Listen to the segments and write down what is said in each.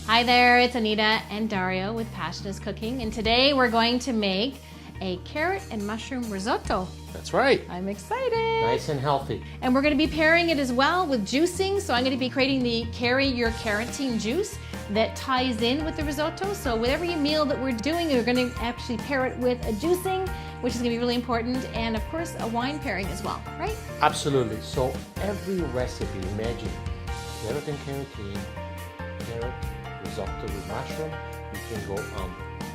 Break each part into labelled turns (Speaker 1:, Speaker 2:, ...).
Speaker 1: Hi there, it's Anita and Dario with Passion is Cooking, and today we're going to make a carrot and mushroom risotto.
Speaker 2: That's right.
Speaker 1: I'm excited.
Speaker 2: Nice and healthy.
Speaker 1: And we're going to be pairing it as well with juicing, so I'm going to be creating the Carry Your Carotene juice that ties in with the risotto. So with every meal that we're doing, we're going to actually pair it with a juicing, which is going to be really important, and of course a wine pairing as well, right?
Speaker 2: Absolutely. So every recipe, imagine carrot and carotene, carrot risotto with mushroom, you can go on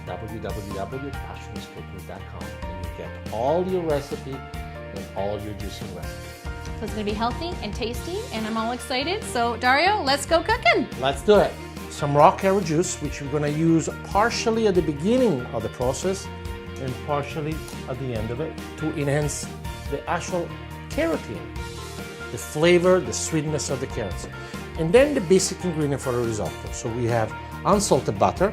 Speaker 2: www.passioniscooking.com and you get all your recipe and all your juicing recipes.
Speaker 1: So it's going to be healthy and tasty, and I'm all excited. So Dario, let's go cooking.
Speaker 2: Let's do it. Some raw carrot juice, which we're going to use partially at the beginning of the process and partially at the end of it to enhance the actual carotene, the flavor, the sweetness of the carrots. And then the basic ingredient for a risotto. So we have unsalted butter,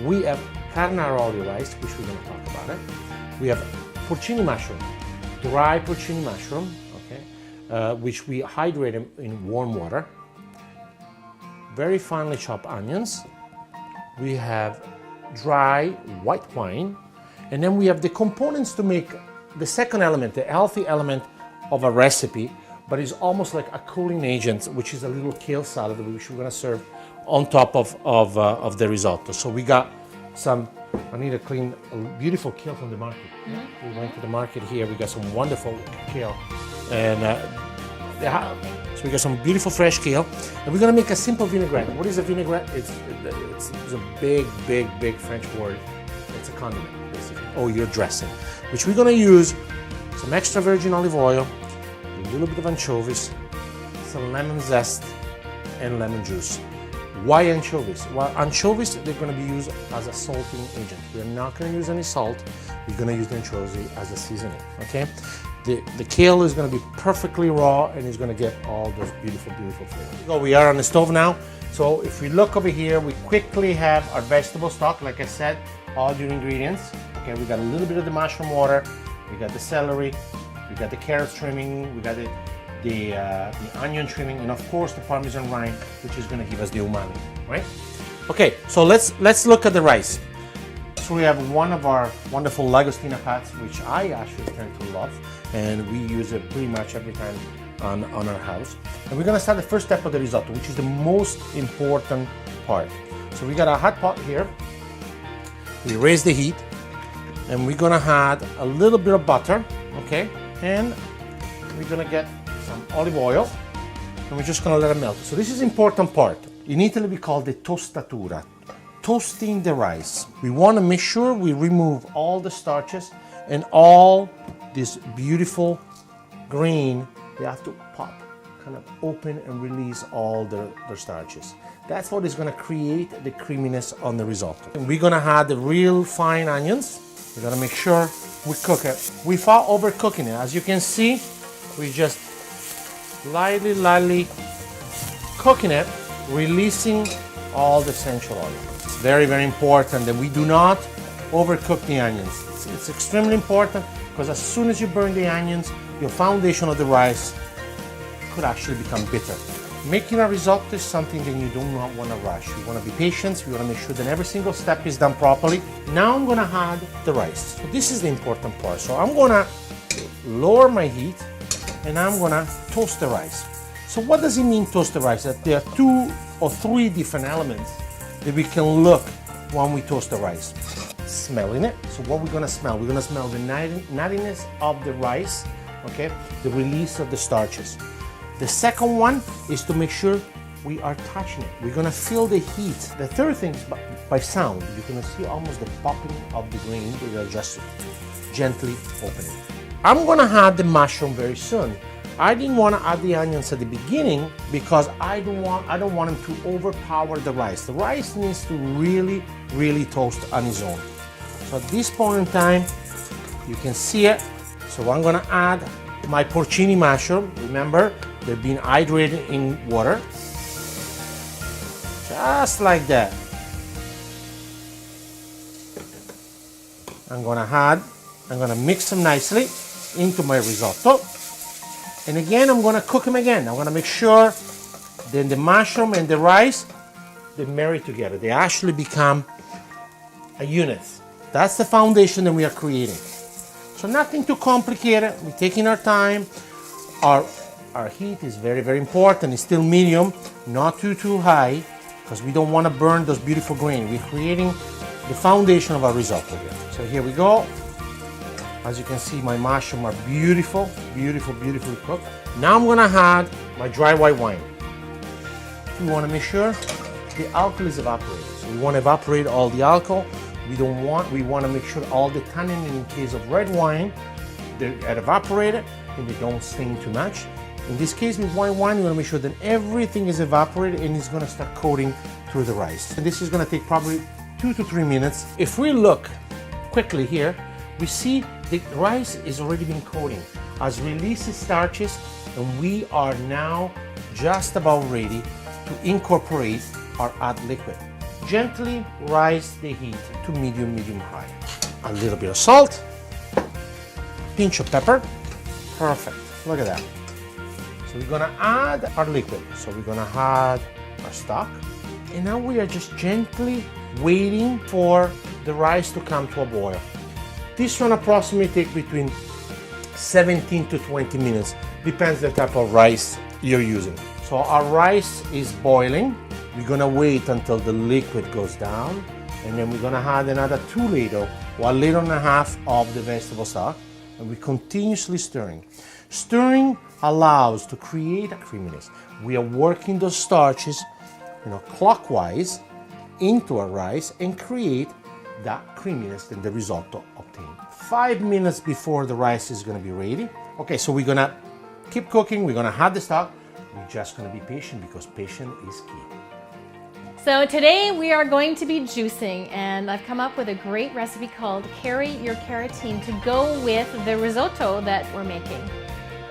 Speaker 2: we have carnaroli rice, which we're going to talk about it. We have porcini mushroom, dry porcini mushroom, okay, which we hydrate in warm water. Very finely chopped onions. We have dry white wine, and then we have the components to make the second element, the healthy element of a recipe, but it's almost like a cooling agent, which is a little kale salad, which we're going to serve on top of the risotto. So we got some. I need to clean a beautiful kale from the market. Mm-hmm. We went to the market here. We got some wonderful kale, and so we got some beautiful fresh kale, and we're gonna make a simple vinaigrette. What is a vinaigrette? It's a big French word. It's a condiment, basically, or your dressing, which we're gonna use some extra virgin olive oil, a little bit of anchovies, some lemon zest, and lemon juice. Why anchovies? Well, anchovies, they're going to be used as a salting agent. We're not going to use any salt. We're going to use the anchovy as a seasoning, okay? The kale is going to be perfectly raw, and it's going to get all those beautiful flavors. So we are on the stove now. So if we look over here, we quickly have our vegetable stock. Like I said, all your ingredients. Okay, we got a little bit of the mushroom water. We got the celery. We got the carrots trimming. We got the onion trimming, and of course the Parmesan rind, which is going to give us the umami, right? Okay, so let's look at the rice. So we have one of our wonderful Lagostina pats, which I actually tend to love, and we use it pretty much every time on our house. And we're going to start the first step of the risotto, which is the most important part. So we got a hot pot here. We raise the heat, and we're going to add a little bit of butter, okay? And we're going to get some olive oil, and we're just going to let it melt. So this is the important part. In Italy we call it tostatura, toasting the rice. We want to make sure we remove all the starches and all this beautiful grain. They have to pop, kind of open and release all their starches. That's what is going to create the creaminess on the risotto. And we're going to add the real fine onions. We're going to make sure we cook it without overcooking it. As you can see, we just lightly cooking it, releasing all the essential oil. It's very important that we do not overcook the onions. It's extremely important, because as soon as you burn the onions, your foundation of the rice could actually become bitter. Making a risotto is something that you do not want to rush. You want to be patient. You want to make sure that every single step is done properly. Now I'm going to add the rice. So this is the important part. So I'm going to lower my heat, and I'm gonna toast the rice. So what does it mean, toast the rice? That there are 2 or 3 different elements that we can look when we toast the rice. Smelling it. So what we're gonna smell? We're gonna smell the nuttiness of the rice, okay? The release of the starches. The second one is to make sure we are touching it. We're gonna feel the heat. The third thing is by sound. You're gonna see almost the popping of the grain. We're just gently opening. I'm gonna add the mushroom very soon. I didn't want to add the onions at the beginning because I don't want them to overpower the rice. The rice needs to really toast on its own. So at this point in time, you can see it. So I'm gonna add my porcini mushroom. Remember, they've been hydrated in water. Just like that. I'm gonna mix them nicely into my risotto. And again, I'm gonna cook them again. I'm gonna make sure then the mushroom and the rice they marry together. They actually become a unit. That's the foundation that we are creating. So nothing too complicated. We're taking our time. Our heat is very, very important. It's still medium, not too high, because we don't want to burn those beautiful grains. We're creating the foundation of our risotto here. So here we go. As you can see, my mushrooms are beautiful, beautifully cooked. Now I'm gonna add my dry white wine. We want to make sure the alcohol is evaporated. So we want to evaporate all the alcohol. We want to make sure all the tannin in case of red wine, they're evaporated and they don't sting too much. In this case with white wine, we want to make sure that everything is evaporated and it's going to start coating through the rice. And this is going to take probably 2 to 3 minutes. If we look quickly here, we see the rice is already been coating. Has released its starches, and we are now just about ready to incorporate our add liquid. Gently rise the heat to medium high. A little bit of salt, pinch of pepper. Perfect. Look at that. So we're gonna add our liquid. So we're gonna add our stock. And now we are just gently waiting for the rice to come to a boil. This one approximately takes between 17 to 20 minutes. Depends the type of rice you're using. So our rice is boiling. We're gonna wait until the liquid goes down, and then we're gonna add another 1 liter and a half of the vegetable stock, and we're continuously stirring. Stirring allows to create a creaminess. We are working those starches, clockwise into our rice and create that creaminess that the risotto obtained. 5 minutes before the rice is gonna be ready. Okay, so we're gonna keep cooking. We're gonna add the stock. We're just gonna be patient because patience is key.
Speaker 1: So today we are going to be juicing, and I've come up with a great recipe called Carry Your Carotene to go with the risotto that we're making.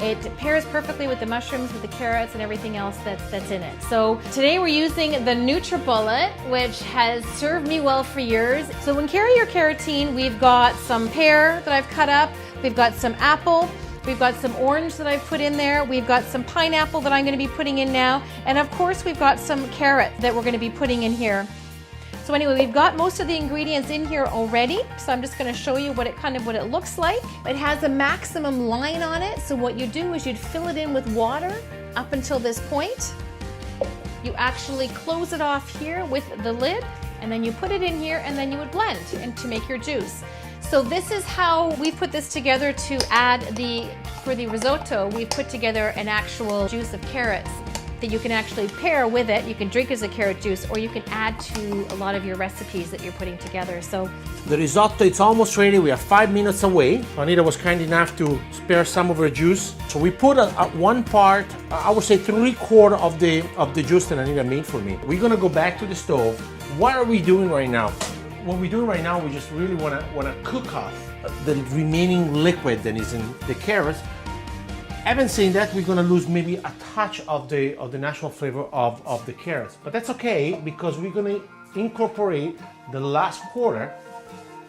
Speaker 1: It pairs perfectly with the mushrooms, with the carrots, and everything else that's in it. So today we're using the NutriBullet, which has served me well for years. So in Carry Your Carotene, we've got some pear that I've cut up, we've got some apple, we've got some orange that I've put in there, we've got some pineapple that I'm going to be putting in now, and of course we've got some carrot that we're going to be putting in here. So anyway, we've got most of the ingredients in here already, so I'm just going to show you what it looks like. It has a maximum line on it, so what you do is you'd fill it in with water up until this point. You actually close it off here with the lid, and then you put it in here, and then you would blend and to make your juice. So this is how we put this together to add for the risotto. We've put together an actual juice of carrots that you can actually pair with it. You can drink as a carrot juice, or you can add to a lot of your recipes that you're putting together. So
Speaker 2: the risotto, it's almost ready. We are 5 minutes away. Anita was kind enough to spare some of her juice. So we put one part, I would say 3/4 of the juice that Anita made for me. We're gonna go back to the stove. What are we doing right now? What we're doing right now, we just really wanna cook off the remaining liquid that is in the carrots. Having said that, we're gonna lose maybe a touch of the natural flavor of the carrots, but that's okay because we're gonna incorporate the last quarter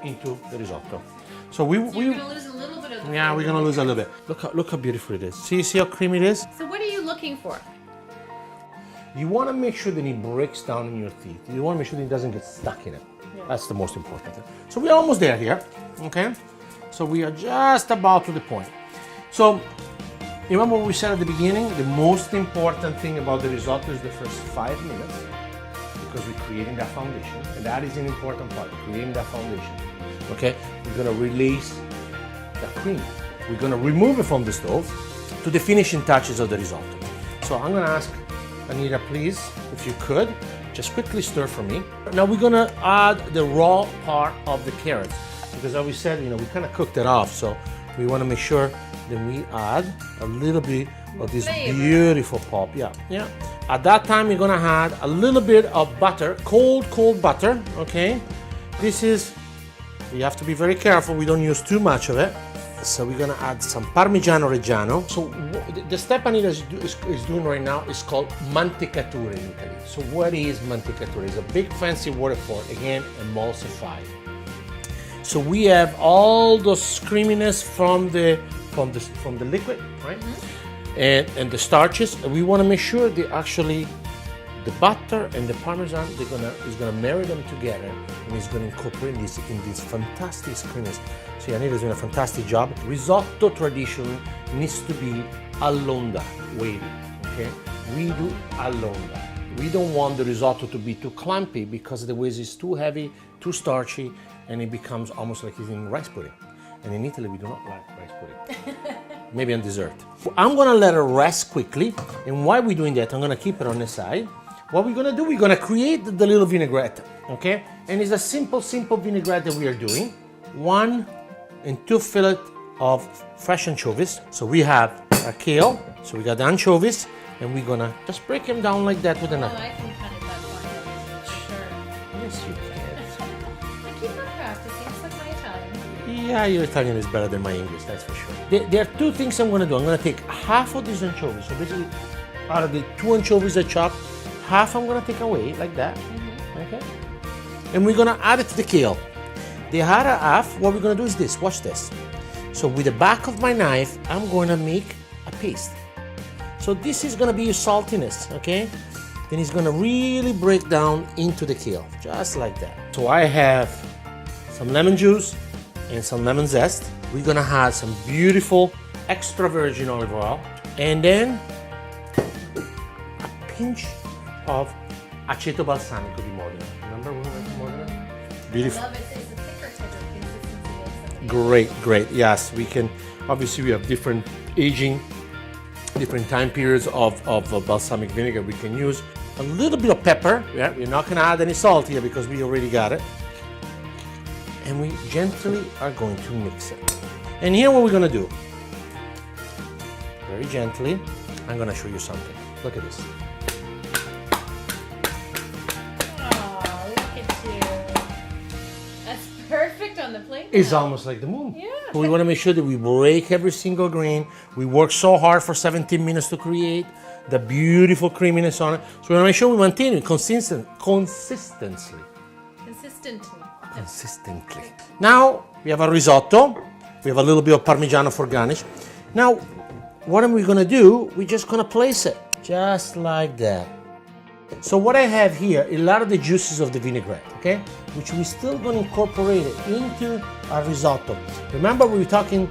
Speaker 2: into the risotto. So
Speaker 1: you're gonna lose a little bit of the
Speaker 2: yeah, we're gonna lose a little bit. Look how beautiful it is. See how creamy it is?
Speaker 1: So what are you looking for?
Speaker 2: You wanna make sure that it breaks down in your teeth. You wanna make sure that it doesn't get stuck in it. Yeah. That's the most important thing. So we're almost there here, okay? So we are just about to the point. So remember what we said at the beginning? The most important thing about the risotto is the first 5 minutes, because we're creating that foundation, and that is an important part, creating that foundation. Okay, we're gonna release the cream. We're gonna remove it from the stove to the finishing touches of the risotto. So I'm gonna ask Anita, please, if you could, just quickly stir for me. Now we're gonna add the raw part of the carrots, because as we said, we kind of cooked it off, so we wanna make sure then we add a little bit of this beautiful pulp. Yeah. At that time, you're gonna add a little bit of butter, cold butter, okay? You have to be very careful, we don't use too much of it. So we're gonna add some Parmigiano Reggiano. So the step Anita is doing right now is called mantecatura in Italy. So what is mantecatura? It's a big fancy word for, again, emulsified. So we have all those creaminess from the liquid, right? Mm-hmm. And the starches. And we want to make sure they actually the butter and the Parmesan, is gonna marry them together, and it's gonna incorporate this in this fantastic creaminess. So Anita's doing a fantastic job. Risotto tradition needs to be all'onda, wavy, okay? We do all'onda. We don't want the risotto to be too clumpy because the ways is too heavy, too starchy, and it becomes almost like eating rice pudding. And in Italy, we do not like rice pudding. Maybe on dessert. I'm gonna let it rest quickly, and while we're doing that, I'm gonna keep it on the side. What we're gonna do, we're gonna create the little vinaigrette, okay? And it's a simple vinaigrette that we are doing. 1 and 2 fillets of fresh anchovies. So we have our kale, so we got the anchovies, and we're gonna just break them down like that with a knife.
Speaker 1: Oh, I can cut it that fine, for sure.
Speaker 2: Yes, you can.
Speaker 1: I keep on practicing, it's like my Italian.
Speaker 2: Yeah, your Italian is better than my English, that's for sure. There are 2 things I'm gonna do. I'm gonna take half of these anchovies. So basically, out of the 2 anchovies I chopped, half I'm gonna take away, like that, okay? And we're gonna add it to the kale. The other half, what we're gonna do is this, watch this. So with the back of my knife, I'm gonna make a paste. So this is gonna be your saltiness, okay? Then it's gonna really break down into the kale, just like that. So I have some lemon juice and some lemon zest. We're gonna add some beautiful extra virgin olive oil, and then a pinch of aceto balsamico di Modena. Remember when we went to Modena? Beautiful.
Speaker 1: I love it. It's a thicker type of consistency.
Speaker 2: Great. Yes, we can. Obviously, we have different aging, different time periods of balsamic vinegar we can use. A little bit of pepper. Yeah, we're not gonna add any salt here because we already got it. And we gently are going to mix it. And here what we're gonna do. Very gently, I'm gonna show you something. Look at this.
Speaker 1: Oh, look at you. That's perfect on the plate.
Speaker 2: It's
Speaker 1: now.
Speaker 2: almost like the moon.
Speaker 1: Yeah.
Speaker 2: We want to make sure that we break every single grain. We work so hard for 17 minutes to create the beautiful creaminess on it. So we want to make sure we maintain it consistently. Now we have a risotto. We have a little bit of Parmigiano for garnish. Now, what are we going to do? We're just going to place it just like that. So what I have here is a lot of the juices of the vinaigrette, okay? Which we're still going to incorporate it into our risotto. Remember, we were talking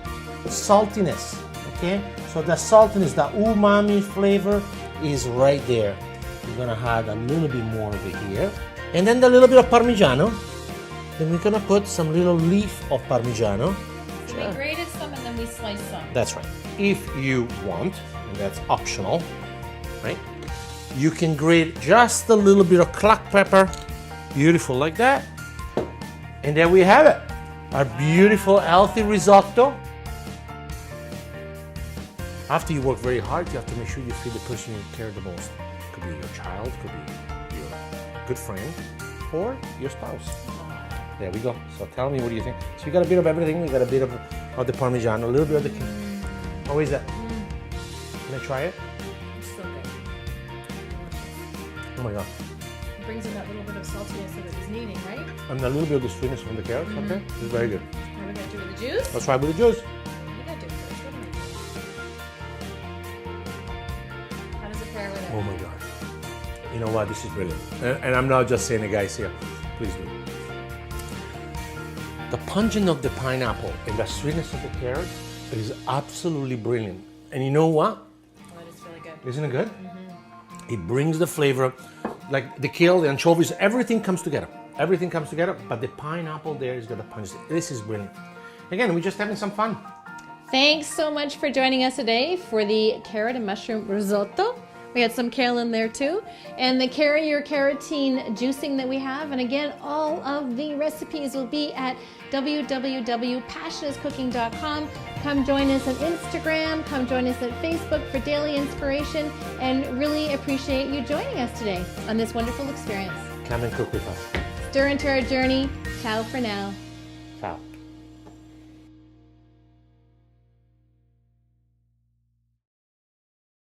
Speaker 2: saltiness, okay? So the saltiness, the umami flavor is right there. We're going to add a little bit more of it here. And then the little bit of Parmigiano. Then we're going to put some little leaf of Parmigiano.
Speaker 1: So we grated some and then we sliced some.
Speaker 2: That's right. If you want, and that's optional, right? You can grate just a little bit of black pepper, beautiful like that. And there we have it, our beautiful healthy risotto. After you work very hard, you have to make sure you feed the person you care the most. Could be your child, could be your good friend, or your spouse. There we go. So tell me, what do you think? So you got a bit of everything. We got a bit of the Parmigiano, a little bit of the... How is that? Can I try it?
Speaker 1: It's so good.
Speaker 2: Oh my God.
Speaker 1: It brings in that little bit of saltiness that it was needing, right?
Speaker 2: And a little bit of the sweetness from the carrots, okay? It's very good.
Speaker 1: What are we going to do with the juice?
Speaker 2: Let's try with the juice.
Speaker 1: We got to do it first. What am I doing? How does it pair with it?
Speaker 2: Oh my God. You know what? This is brilliant. And I'm not just saying it, guys, here. Please do. The pungent of the pineapple and the sweetness of the carrot is absolutely brilliant. And you know what?
Speaker 1: Oh, it is really good.
Speaker 2: Isn't it good? It brings the flavor, like the kale, the anchovies, everything comes together. Everything comes together, but the pineapple there is got the punch. This is brilliant. Again, we're just having some fun.
Speaker 1: Thanks so much for joining us today for the carrot and mushroom risotto. We had some kale in there too. And the Carry Your Carotene juicing that we have. And again, all of the recipes will be at www.passionateCooking.com. Come join us on Instagram. Come join us at Facebook for daily inspiration. And really appreciate you joining us today on this wonderful experience.
Speaker 2: Come and cook with us.
Speaker 1: Stir into our journey. Ciao for now.
Speaker 2: Ciao.